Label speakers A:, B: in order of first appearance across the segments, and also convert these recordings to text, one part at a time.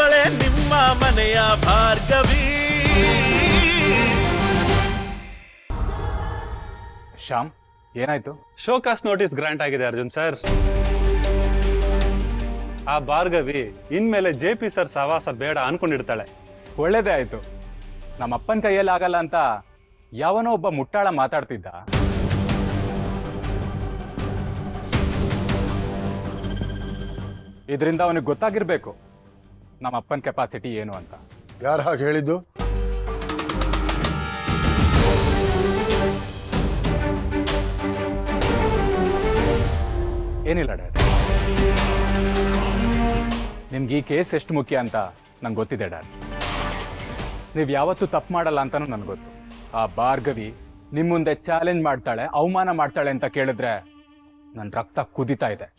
A: ಬರ್ತಾಳೆ ನಿಮ್ಮ ಮನೆಯ ಭಾರ್ಗವಿ.
B: ಶ್ಯಾಮ್, ಏನಾಯ್ತು?
C: ಶೋಕಾಸ್ ನೋಟಿಸ್ ಗ್ರಾಂಟ್ ಆಗಿದೆ ಅರ್ಜುನ್ ಸರ್. ಆ ಭಾರ್ಗವಿ ಇನ್ಮೇಲೆ JP ಸರ್ ಸಹವಾಸ ಬೇಡ ಅನ್ಕೊಂಡಿರ್ತಾಳೆ.
B: ಒಳ್ಳೇದೇ ಆಯ್ತು. ನಮ್ಮ ಅಪ್ಪನ ಕೈಯಲ್ಲಿ ಆಗಲ್ಲ ಅಂತ ಯಾವನೋ ಒಬ್ಬ ಮುಟ್ಟಾಳ ಮಾತಾಡ್ತಿದ್ದ. ಇದರಿಂದ ಅವನಿಗೆ ಗೊತ್ತಾಗಿರ್ಬೇಕು ನಮ್ಮ ಅಪ್ಪನ ಕೆಪಾಸಿಟಿ ಏನು ಅಂತ.
D: ಯಾರು ಹಾಗೆ ಹೇಳಿದ್ದು?
B: ಏನಿಲ್ಲ ಡ್ಯಾಡ್, ನಿಮ್ಗೆ ಈ ಕೇಸ್ ಎಷ್ಟು ಮುಖ್ಯ ಅಂತ ನಂಗೆ ಗೊತ್ತಿದೆ ಡ್ಯಾಡ್. ನೀವು ಯಾವತ್ತೂ ತಪ್ಪು ಮಾಡಲ್ಲ ಅಂತಾನೂ ನನಗೆ ಗೊತ್ತು. ಆ ಭಾರ್ಗವಿ ನಿಮ್ಮ ಮುಂದೆ ಚಾಲೆಂಜ್ ಮಾಡ್ತಾಳೆ, ಅವಮಾನ ಮಾಡ್ತಾಳೆ ಅಂತ ಕೇಳಿದ್ರೆ ನನ್ನ ರಕ್ತ ಕುದಿತಾ ಇದೆ.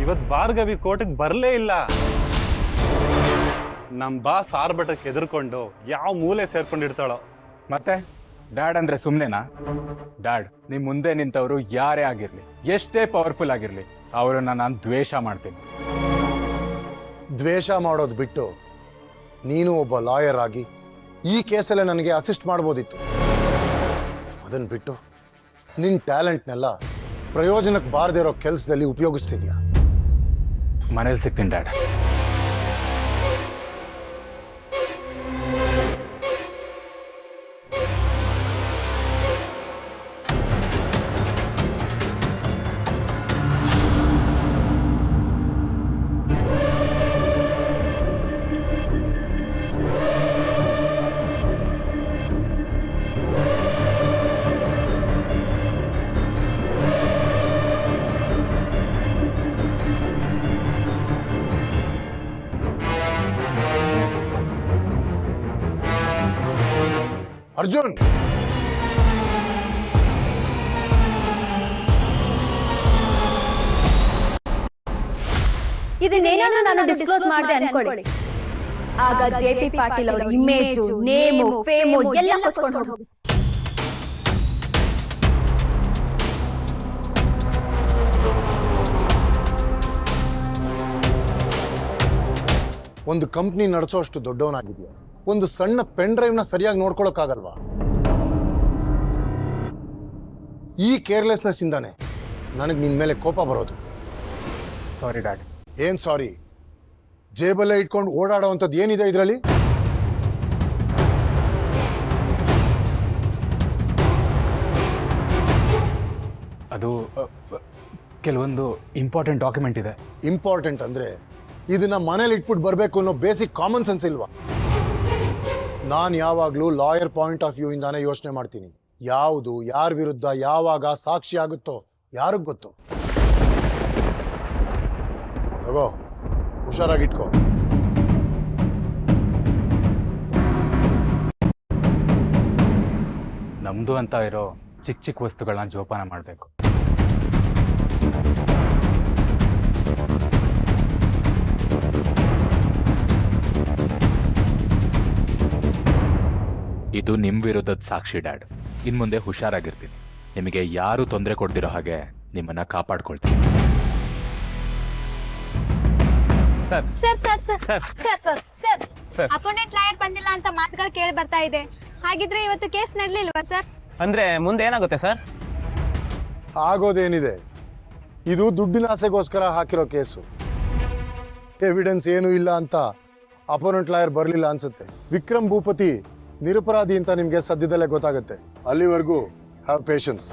C: ಇವತ್ ಭಾರ್ಗವಿ ಕೋರ್ಟ್ಗೆ ಬರಲೇ ಇಲ್ಲ. ನಮ್ ಬಾಸ್ ಆರ್ಭಟಕ್ಕೆ ಎದುರ್ಕೊಂಡು ಯಾವ ಮೂಲೆ ಸೇರ್ಕೊಂಡಿರ್ತಾಳೋ.
B: ಮತ್ತೆ ಡ್ಯಾಡ್ ಅಂದ್ರೆ ಸುಮ್ಮನೆನಾ? ಡ್ಯಾಡ್, ನಿಮ್ಮ ಮುಂದೆ ನಿಂತವರು ಯಾರೇ ಆಗಿರ್ಲಿ, ಎಷ್ಟೇ ಪವರ್ಫುಲ್ ಆಗಿರ್ಲಿ, ಅವರನ್ನ ನಾನು ದ್ವೇಷ ಮಾಡ್ತೀನಿ.
D: ದ್ವೇಷ ಮಾಡೋದು ಬಿಟ್ಟು ನೀನು ಒಬ್ಬ ಲಾಯರ್ ಆಗಿ ಈ ಕೇಸಲ್ಲೇ ನನಗೆ ಅಸಿಸ್ಟ್ ಮಾಡ್ಬೋದಿತ್ತು. ಅದನ್ನು ಬಿಟ್ಟು ನಿನ್ನ ಟ್ಯಾಲೆಂಟ್ನೆಲ್ಲ ಪ್ರಯೋಜನಕ್ಕೆ ಬಾರದೇ ಇರೋ ಕೆಲಸದಲ್ಲಿ ಉಪಯೋಗಿಸ್ತಿದ್ಯಾ.
B: ಮನೇಲಿ ಸಿಗ್ತೀನಿ ಡ್ಯಾಡ್.
D: ಅರ್ಜುನ್,
E: ಇದನ್ನೇನಾದ್ರೂ ನಾನು ಡಿಸ್ಕ್ಲೋಸ್ ಮಾಡಿದೆ ಅನ್ಕೊಳ್ಳಿ, ಆಗ JP ಪಾಟೀಲ್ ಅವರ ಇಮೇಜು, ನೇಮು, ಫೇಮು ಎಲ್ಲ ಕೊಚ್ಕೊಂಡು ಹೋಗುತ್ತೆ.
D: ಒಂದು ಕಂಪ್ನಿ ನಡೆಸೋಷ್ಟು ದೊಡ್ಡವನಾಗಿದೆಯಾ? ಒಂದು ಸಣ್ಣ ಪೆನ್ ಡ್ರೈವ್ನ ಸರಿಯಾಗಿ ನೋಡ್ಕೊಳಕ್ಕಾಗಲ್ವಾ? ಈ ಕೇರ್ಲೆಸ್ನೆಸ್ ಇಂದಾನೆ ನನಗೆ ನಿನ್ ಮೇಲೆ ಕೋಪ ಬರೋದು.
B: ಸಾರಿ ಡ್ಯಾಡ್.
D: ಏನ್ ಸಾರಿ? ಜೇಬಲ್ಲೇ ಇಟ್ಕೊಂಡು ಓಡಾಡೋವಂಥದ್ದು ಏನಿದೆ ಇದರಲ್ಲಿ?
B: ಅದು ಕೆಲವೊಂದು ಇಂಪಾರ್ಟೆಂಟ್ ಡಾಕ್ಯುಮೆಂಟ್ ಇದೆ.
D: ಇಂಪಾರ್ಟೆಂಟ್ ಅಂದ್ರೆ ಇದನ್ನ ಮನೇಲಿ ಇಟ್ಬಿಟ್ಟು ಬರಬೇಕು ಅನ್ನೋ ಬೇಸಿಕ್ ಕಾಮನ್ ಸೆನ್ಸ್ ಇಲ್ವಾ? ನಾನು ಯಾವಾಗಲೂ ಲಾಯರ್ ಪಾಯಿಂಟ್ ಆಫ್ ವ್ಯೂ ಇಂದಾನೆ ಯೋಚನೆ ಮಾಡ್ತೀನಿ. ಯಾವುದು ಯಾರ ವಿರುದ್ಧ ಯಾವಾಗ ಸಾಕ್ಷಿ ಆಗುತ್ತೋ ಯಾರಿಗ್ ಗೊತ್ತು. ತಗೋ, ಹುಷಾರಾಗಿಟ್ಕೋ.
B: ನಮ್ದು ಅಂತ ಇರೋ ಚಿಕ್ಕ ಚಿಕ್ಕ ವಸ್ತುಗಳನ್ನ ಜೋಪಾನ ಮಾಡಬೇಕು. ಇದು ನಿಮ್ ವಿರುದ್ಧದ ಸಾಕ್ಷಿ ಡ್ಯಾಡ್. ಇನ್ ಮುಂದೆ ಹುಷಾರಾಗಿರ್ತೀನಿ. ನಿಮಗೆ ಯಾರು ತೊಂದರೆ ಕೊಡ್ದಿರೋ ಹಾಗೆ ನಿಮ್ಮನ್ನ ಕಾಪಾಡ್ಕೊಳ್ತೀನಿ.
E: Sir sir sir sir sir sir sir opponent lawyer ಬಂದಿಲ್ಲ ಅಂತ ಮಾತುಗಳು ಕೇಳಿ ಬರ್ತಾ ಇದೆ. ಹಾಗಿದ್ರೆ ಇವತ್ತು ಕೇಸ್ ನಡಲಿಲ್ವಾ ಸರ್?
F: ಅಂದ್ರೆ ಮುಂದೆ ಏನಾಗುತ್ತೆ ಸರ್?
D: ಆಗೋದೇನಿದೆ, ಇದು ದುಡ್ಡಿನ ಆಸೆಗೋಸ್ಕರ ಹಾಕಿರೋ ಕೇಸು. ಎವಿಡೆನ್ಸ್ ಏನೂ ಇಲ್ಲ ಅಂತ ಅಪೋನೆಂಟ್ ಲಾಯರ್ ಬರಲಿಲ್ಲ ಅನ್ಸುತ್ತೆ. ವಿಕ್ರಮ್ ಭೂಪತಿ ನಿರಪರಾಧಿ ಅಂತ ನಿಮ್ಗೆ ಸದ್ಯದಲ್ಲೇ ಗೊತ್ತಾಗುತ್ತೆ. ಅಲ್ಲಿವರೆಗೂ ಹ್ಯಾವ್ ಪೇಷನ್ಸ್.